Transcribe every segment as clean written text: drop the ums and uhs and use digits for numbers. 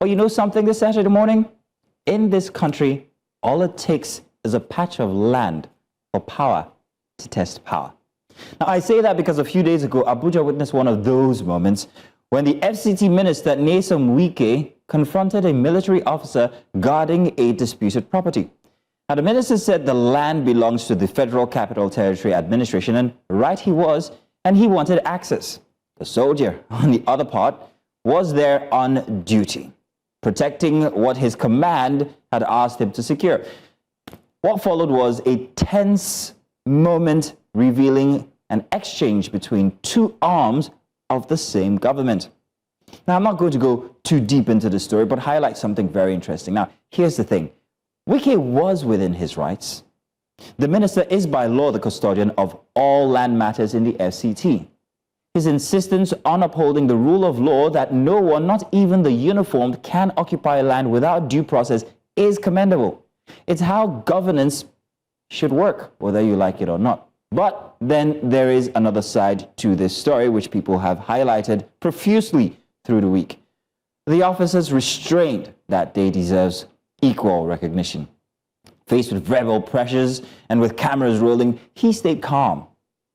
Or you know something this Saturday morning? In this country, all it takes is a patch of land for power to test power. Now, I say that because a few days ago, Abuja witnessed one of those moments when the FCT Minister Nyesom Wike confronted a military officer guarding a disputed property. Now, the minister said the land belongs to the Federal Capital Territory Administration, and right he was, and he wanted access. The soldier, on the other part, was there on duty, protecting what his command had asked him to secure. What followed was a tense moment revealing an exchange between two arms of the same government. Now, I'm not going to go too deep into the story, but highlight something very interesting. Now, here's the thing. Wike was within his rights. The minister is by law the custodian of all land matters in the FCT. His insistence on upholding the rule of law that no one, not even the uniformed, can occupy land without due process is commendable. It's how governance should work, whether you like it or not. But then there is another side to this story, which people have highlighted profusely through the week. The officer's restraint that day deserves equal recognition. Faced with verbal pressures and with cameras rolling, he stayed calm.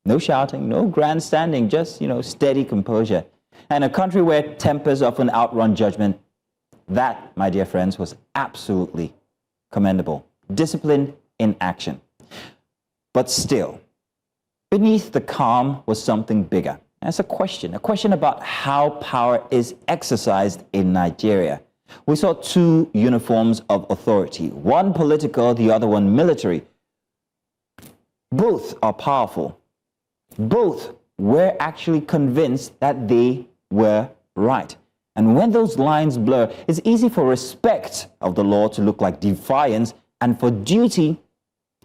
No shouting, no grandstanding, just, steady composure. And a country where tempers often outrun judgment, that, my dear friends, was absolutely commendable. Discipline in action. But still, beneath the calm was something bigger. That's a question about how power is exercised in Nigeria. We saw two uniforms of authority, one political, the other one military. Both are powerful. Both were actually convinced that they were right. And when those lines blur, it's easy for respect of the law to look like defiance and for duty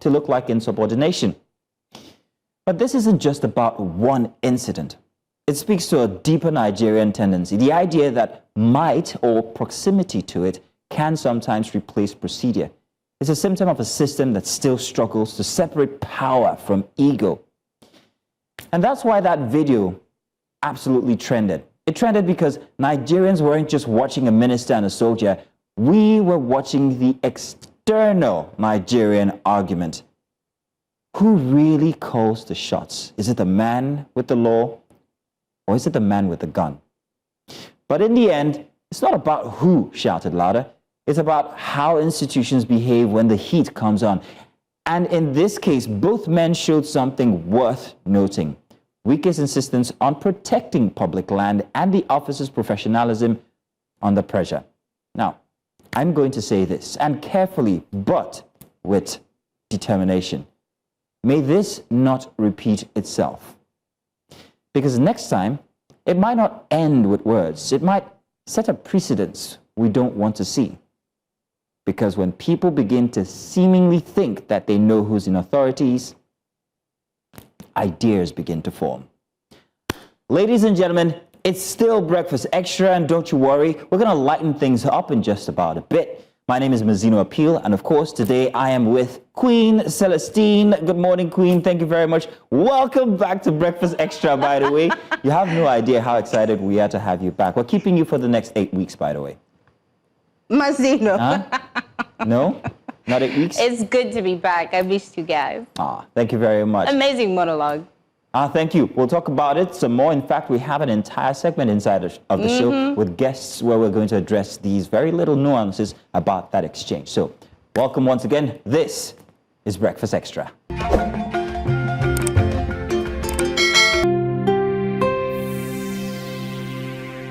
to look like insubordination. But this isn't just about one incident. It speaks to a deeper Nigerian tendency, the idea that might or proximity to it can sometimes replace procedure. It's a symptom of a system that still struggles to separate power from ego. And that's why that video absolutely trended. It trended because Nigerians weren't just watching a minister and a soldier. We were watching the external Nigerian argument. Who really calls the shots? Is it the man with the law, or is it the man with the gun? But in the end, it's not about who shouted louder. It's about how institutions behave when the heat comes on. And in this case, both men showed something worth noting. Wike's insistence on protecting public land and the officer's professionalism under pressure. Now, I'm going to say this, and carefully, but with determination. May this not repeat itself. Because next time, it might not end with words. It might set a precedence we don't want to see. Because when people begin to seemingly think that they know who's in authorities, ideas begin to form. Ladies and gentlemen, it's still Breakfast Extra, and don't you worry, we're going to lighten things up in just about a bit. My name is Mazino Appeal, and of course, today I am with Queen Celestine. Good morning, Queen. Thank you very much. Welcome back to Breakfast Extra, by the way. You have no idea how excited we are to have you back. We're keeping you for the next 8 weeks, by the way. Mazino. Huh? No? Not 8 weeks? It's good to be back. I missed you guys. Thank you very much. Amazing monologue. Thank you. We'll talk about it some more. In fact, we have an entire segment inside of the show with guests where we're going to address these very little nuances about that exchange. So, welcome once again. This is Breakfast Extra.